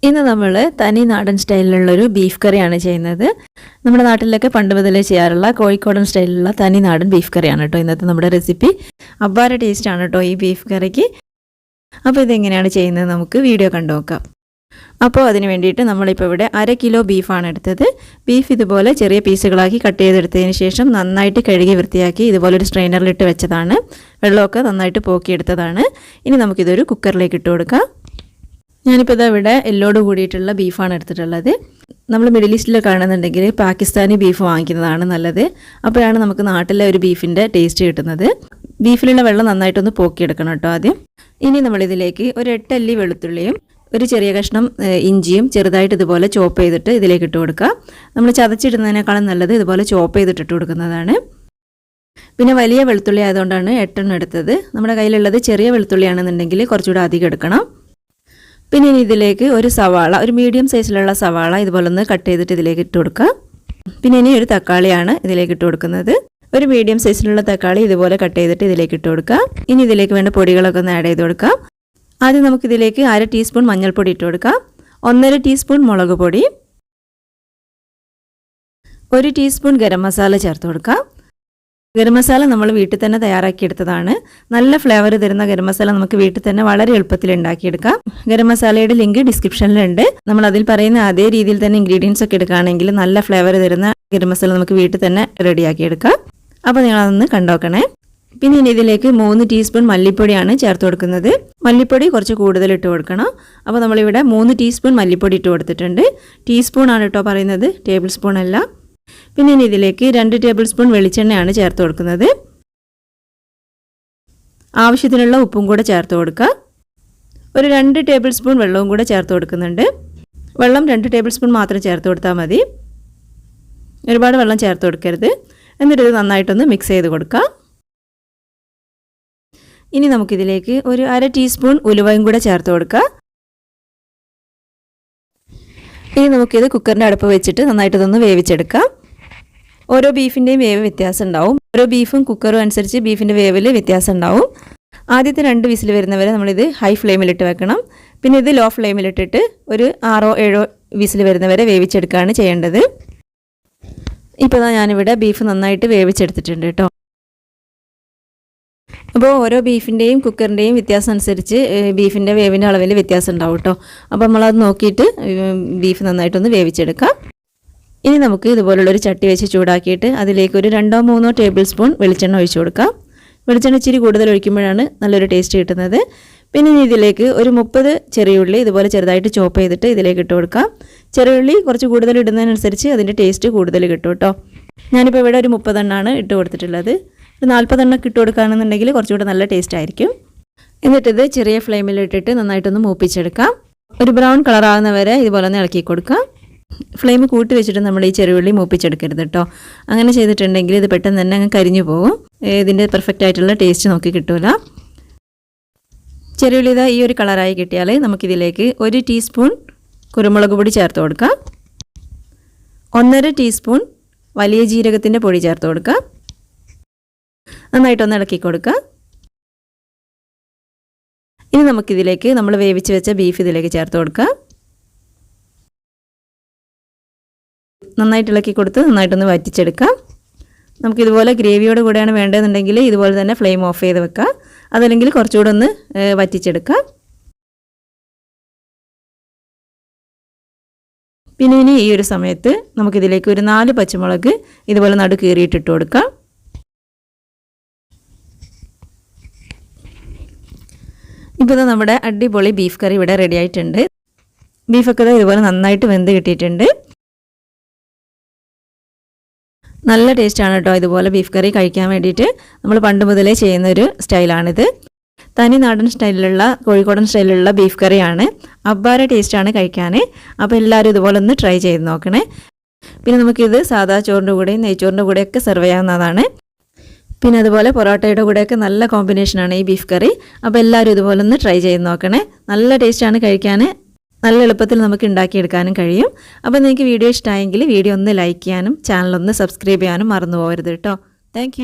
ഇന്ന് നമ്മൾ തനിനാടൻ സ്റ്റൈലിലുള്ളൊരു ബീഫ് കറിയാണ് ചെയ്യുന്നത്. നമ്മുടെ നാട്ടിലൊക്കെ പണ്ട് മുതലേ ചെയ്യാറുള്ള കോഴിക്കോടൻ സ്റ്റൈലിലുള്ള തനിനാടൻ ബീഫ് കറിയാണ് കേട്ടോ ഇന്നത്തെ നമ്മുടെ റെസിപ്പി. അപാര ടേസ്റ്റാണ് കേട്ടോ ഈ ബീഫ് കറിക്ക്. അപ്പോൾ ഇതെങ്ങനെയാണ് ചെയ്യുന്നത് നമുക്ക് വീഡിയോ കണ്ടു നോക്കാം. അപ്പോൾ അതിന് വേണ്ടിയിട്ട് നമ്മളിപ്പോൾ ഇവിടെ 1/2 കിലോ ബീഫാണ് എടുത്തത്. ബീഫ് ഇതുപോലെ ചെറിയ പീസുകളാക്കി കട്ട് ചെയ്തെടുത്തതിന് ശേഷം നന്നായിട്ട് കഴുകി വൃത്തിയാക്കി ഇതുപോലൊരു സ്ട്രെയിനറിലിട്ട് വെച്ചതാണ്. വെള്ളമൊക്കെ നന്നായിട്ട് പോക്കിയെടുത്തതാണ്. ഇനി നമുക്കിതൊരു കുക്കറിലേക്ക് ഇട്ട് കൊടുക്കാം. ഞാനിപ്പോൾ ഇവിടെ എല്ലോട് കൂടിയിട്ടുള്ള ബീഫാണ് എടുത്തിട്ടുള്ളത്. നമ്മൾ മിഡിൽ ഈസ്റ്റിൽ കാണുന്നുണ്ടെങ്കിൽ പാകിസ്ഥാനി ബീഫ് വാങ്ങിക്കുന്നതാണ് നല്ലത്. അപ്പോഴാണ് നമുക്ക് നാട്ടിലെ ഒരു ബീഫിൻ്റെ ടേസ്റ്റ് കിട്ടുന്നത്. ബീഫിലുള്ള വെള്ളം നന്നായിട്ടൊന്ന് പോക്കിയെടുക്കണം കേട്ടോ ആദ്യം. ഇനി നമ്മളിതിലേക്ക് ഒരു 8 അല്ലി വെളുത്തുള്ളിയും ഒരു ചെറിയ കഷ്ണം ഇഞ്ചിയും ചെറുതായിട്ട് ഇതുപോലെ ചോപ്പ് ചെയ്തിട്ട് ഇതിലേക്ക് ഇട്ട് കൊടുക്കുക. നമ്മൾ ചതച്ചിടുന്നതിനേക്കാളും നല്ലത് ഇതുപോലെ ചോപ്പ് ചെയ്തിട്ട് ഇട്ട് കൊടുക്കുന്നതാണ്. പിന്നെ വലിയ വെളുത്തുള്ളി ആയതുകൊണ്ടാണ് 8 എണ്ണം എടുത്തത്. നമ്മുടെ കയ്യിലുള്ളത് ചെറിയ വെളുത്തുള്ളിയാണെന്നുണ്ടെങ്കിൽ കുറച്ചുകൂടെ അധികം എടുക്കണം. പിന്നെ ഇനി ഇതിലേക്ക് ഒരു സവാള, ഒരു മീഡിയം സൈസിലുള്ള സവാള ഇതുപോലെ ഒന്ന് കട്ട് ചെയ്തിട്ട് ഇതിലേക്ക് ഇട്ട് കൊടുക്കുക. പിന്നെ ഇനി ഒരു തക്കാളിയാണ് ഇതിലേക്ക് ഇട്ട് കൊടുക്കുന്നത്. ഒരു മീഡിയം സൈസിലുള്ള തക്കാളി ഇതുപോലെ കട്ട് ചെയ്തിട്ട് ഇതിലേക്ക് ഇട്ട് കൊടുക്കുക. ഇനി ഇതിലേക്ക് വേണ്ട പൊടികളൊക്കെ ഒന്ന് ആഡ് ചെയ്ത് കൊടുക്കാം. ആദ്യം നമുക്കിതിലേക്ക് 1/2 ടീസ്പൂൺ മഞ്ഞൾപ്പൊടി ഇട്ട് കൊടുക്കാം. 1/2 ടീസ്പൂൺ മുളക് പൊടി, 1 ടീസ്പൂൺ ഗരം മസാല ചേർത്ത് കൊടുക്കാം. ഗരം മസാല നമ്മൾ വീട്ടിൽ തന്നെ തയ്യാറാക്കിയെടുത്തതാണ്. നല്ല ഫ്ലേവർ തരുന്ന ഗരം മസാല നമുക്ക് വീട്ടിൽ തന്നെ വളരെ എളുപ്പത്തിൽ ഉണ്ടാക്കിയെടുക്കാം. ഗരം മസാലയുടെ ലിങ്ക് ഡിസ്ക്രിപ്ഷനിലുണ്ട്. നമ്മൾ അതിൽ പറയുന്ന അതേ രീതിയിൽ തന്നെ ഇൻഗ്രീഡിയൻസ് ഒക്കെ എടുക്കുകയാണെങ്കിൽ നല്ല ഫ്ലേവർ തരുന്ന ഗരം മസാല നമുക്ക് വീട്ടിൽ തന്നെ റെഡിയാക്കിയെടുക്കാം. അപ്പോൾ നിങ്ങളതൊന്ന് കണ്ടോക്കണേ. പിന്നെ ഇനി ഇതിലേക്ക് 3 ടീസ്പൂൺ മല്ലിപ്പൊടിയാണ് ചേർത്ത് കൊടുക്കുന്നത്. മല്ലിപ്പൊടി കുറച്ച് കൂടുതൽ ഇട്ട് കൊടുക്കണം. അപ്പോൾ നമ്മളിവിടെ 3 ടീസ്പൂൺ മല്ലിപ്പൊടി ഇട്ട് കൊടുത്തിട്ടുണ്ട്. ടീസ്പൂൺ ആണ് കേട്ടോ പറയുന്നത്, ടേബിൾ സ്പൂൺ അല്ല. പിന്നെ ഇനി ഇതിലേക്ക് 2 ടേബിൾ സ്പൂൺ വെളിച്ചെണ്ണയാണ് ചേർത്ത് കൊടുക്കുന്നത്. ആവശ്യത്തിനുള്ള ഉപ്പും കൂടെ ചേർത്ത് കൊടുക്കുക. ഒരു 2 ടേബിൾ സ്പൂൺ വെള്ളവും കൂടെ ചേർത്ത് കൊടുക്കുന്നുണ്ട്. വെള്ളം 2 ടേബിൾ സ്പൂൺ മാത്രം ചേർത്ത് കൊടുത്താൽ മതി, ഒരുപാട് വെള്ളം ചേർത്ത് കൊടുക്കരുത്. എന്നിട്ട് ഇത് നന്നായിട്ടൊന്ന് മിക്സ് ചെയ്ത് കൊടുക്കുക. ഇനി നമുക്കിതിലേക്ക് ഒരു 1/2 ടീസ്പൂൺ ഉലുവയും കൂടെ ചേർത്ത് കൊടുക്കുക. ഇനി നമുക്കിത് കുക്കറിൻ്റെ അടുപ്പ് വെച്ചിട്ട് നന്നായിട്ടൊന്ന് വേവിച്ചെടുക്കാം. ഓരോ ബീഫിൻ്റെയും വേവ് വ്യത്യാസം ഉണ്ടാവും. ഓരോ ബീഫും കുക്കറും അനുസരിച്ച് ബീഫിൻ്റെ വേവിൽ വ്യത്യാസം ഉണ്ടാവും. ആദ്യത്തെ 2 വിസിൽ വരുന്നവരെ നമ്മളിത് ഹൈ ഫ്ലെയിമിലിട്ട് വെക്കണം. പിന്നെ ഇത് ലോ ഫ്ലെയിമിലിട്ടിട്ട് ഒരു 6-7 വിസിൽ വരുന്നവരെ വേവിച്ചെടുക്കുകയാണ് ചെയ്യേണ്ടത്. ഇപ്പോൾ ഞാനിവിടെ ബീഫ് നന്നായിട്ട് വേവിച്ചെടുത്തിട്ടുണ്ട് കേട്ടോ. അപ്പോൾ ഓരോ ബീഫിൻ്റെയും കുക്കറിൻ്റെയും വ്യത്യാസം അനുസരിച്ച് ബീഫിൻ്റെ വേവിൻ്റെ അളവിൽ വ്യത്യാസം ഉണ്ടാവും കേട്ടോ. അപ്പോൾ നമ്മളത് നോക്കിയിട്ട് ബീഫ് നന്നായിട്ടൊന്ന് വേവിച്ചെടുക്കാം. ഇനി നമുക്ക് ഇതുപോലുള്ളൊരു ചട്ടി വെച്ച് ചൂടാക്കിയിട്ട് അതിലേക്ക് ഒരു 2-3 ടേബിൾ സ്പൂൺ വെളിച്ചെണ്ണ ഒഴിച്ചു കൊടുക്കാം. വെളിച്ചെണ്ണ ഇച്ചിരി കൂടുതൽ ഒഴിക്കുമ്പോഴാണ് നല്ലൊരു ടേസ്റ്റ് കിട്ടുന്നത്. പിന്നെ ഇതിലേക്ക് ഒരു 30 ചെറിയുള്ളി ഇതുപോലെ ചെറുതായിട്ട് ചോപ്പ് ചെയ്തിട്ട് ഇതിലേക്ക് ഇട്ട് കൊടുക്കാം. ചെറിയുള്ളി കുറച്ച് കൂടുതൽ ഇടുന്നതിനനുസരിച്ച് അതിൻ്റെ ടേസ്റ്റ് കൂടുതൽ കിട്ടും കേട്ടോ. ഞാനിപ്പോൾ ഇവിടെ ഒരു 30 എണ്ണമാണ് ഇട്ട് കൊടുത്തിട്ടുള്ളത്. 40 എണ്ണൊക്കെ ഇട്ട് കൊടുക്കുകയാണെന്നുണ്ടെങ്കിൽ കുറച്ചുകൂടെ നല്ല ടേസ്റ്റ് ആയിരിക്കും. എന്നിട്ടിത് ചെറിയ ഫ്ലെയിമിലിട്ടിട്ട് നന്നായിട്ടൊന്ന് മൂപ്പിച്ചെടുക്കാം. ഒരു ബ്രൗൺ കളറാകുന്ന വരെ ഇതുപോലെ ഒന്ന് ഇളക്കി കൊടുക്കാം. ഫ്ലെയിം കൂട്ടി വെച്ചിട്ട് നമ്മൾ ഈ ചെറുള്ളി മൂപ്പിച്ചെടുക്കരുത് കേട്ടോ. അങ്ങനെ ചെയ്തിട്ടുണ്ടെങ്കിൽ ഇത് പെട്ടെന്ന് തന്നെ അങ്ങ് കരിഞ്ഞു പോകും. ഇതിൻ്റെ പെർഫെക്റ്റ് ആയിട്ടുള്ള ടേസ്റ്റ് നോക്കി കിട്ടില്ല. ചെറുള്ളി ഇതാ ഈ ഒരു കളറായി കിട്ടിയാൽ നമുക്കിതിലേക്ക് 1 ടീസ്പൂൺ കുരുമുളക് പൊടി ചേർത്ത് കൊടുക്കാം. 1/2 ടീസ്പൂൺ വലിയ ജീരകത്തിൻ്റെ പൊടി ചേർത്ത് കൊടുക്കാം. നന്നായിട്ടൊന്ന് ഇളക്കി കൊടുക്കുക. ഇനി നമുക്കിതിലേക്ക് നമ്മൾ വേവിച്ച് വെച്ച ബീഫ് ഇതിലേക്ക് ചേർത്ത് കൊടുക്കുക. നന്നായിട്ട് ഇളക്കി കൊടുത്ത് നന്നായിട്ടൊന്ന് വറ്റിച്ചെടുക്കാം. നമുക്കിതുപോലെ ഗ്രേവിയോട് കൂടെയാണ് വേണ്ടതെന്നുണ്ടെങ്കിൽ ഇതുപോലെ തന്നെ ഫ്ലെയിം ഓഫ് ചെയ്ത് വെക്കുക. അതല്ലെങ്കിൽ കുറച്ചുകൂടെ ഒന്ന് വറ്റിച്ചെടുക്കുക. പിന്നെ ഇനി ഈ ഒരു സമയത്ത് നമുക്കിതിലേക്ക് ഒരു 4 പച്ചമുളക് ഇതുപോലെ നടു കീറിയിട്ടിട്ട് കൊടുക്കാം. ഇപ്പോൾ നമ്മുടെ അടിപൊളി ബീഫ് കറി ഇവിടെ റെഡി ആയിട്ടുണ്ട്. ബീഫൊക്കെ ഇതുപോലെ നന്നായിട്ട് വെന്ത് കിട്ടിയിട്ടുണ്ട്. നല്ല ടേസ്റ്റാണ് കേട്ടോ ഇതുപോലെ ബീഫ് കറി കഴിക്കാൻ വേണ്ടിയിട്ട്. നമ്മൾ പണ്ട് മുതലേ ചെയ്യുന്നൊരു സ്റ്റൈലാണിത്. തനി നാടൻ സ്റ്റൈലിലുള്ള കോഴിക്കോടൻ സ്റ്റൈലിലുള്ള ബീഫ് കറിയാണ്. അപാര ടേസ്റ്റാണ് കഴിക്കാൻ. അപ്പോൾ എല്ലാവരും ഇതുപോലെ ഒന്ന് ട്രൈ ചെയ്ത് നോക്കണേ. പിന്നെ നമുക്കിത് സാധാ ചോറിൻ്റെ കൂടെയും നെയ്ച്ചോറിൻ്റെ കൂടെയൊക്കെ സെർവ് ചെയ്യാവുന്നതാണ്. പിന്നെ അതുപോലെ പൊറോട്ടയുടെ കൂടെയൊക്കെ നല്ല കോമ്പിനേഷനാണ് ഈ ബീഫ് കറി. അപ്പോൾ എല്ലാവരും ഇതുപോലെ ഒന്ന് ട്രൈ ചെയ്ത് നോക്കണേ. നല്ല ടേസ്റ്റാണ് കഴിക്കാൻ. നല്ല എളുപ്പത്തിൽ നമുക്ക് ഉണ്ടാക്കിയെടുക്കാനും കഴിയും. അപ്പോൾ നിങ്ങൾക്ക് വീഡിയോ ഇഷ്ടമായെങ്കിൽ വീഡിയോ ഒന്ന് ലൈക്ക് ചെയ്യാനും ചാനൽ ഒന്ന് സബ്സ്ക്രൈബ് ചെയ്യാനും മറന്നു പോകരുത് കേട്ടോ. താങ്ക്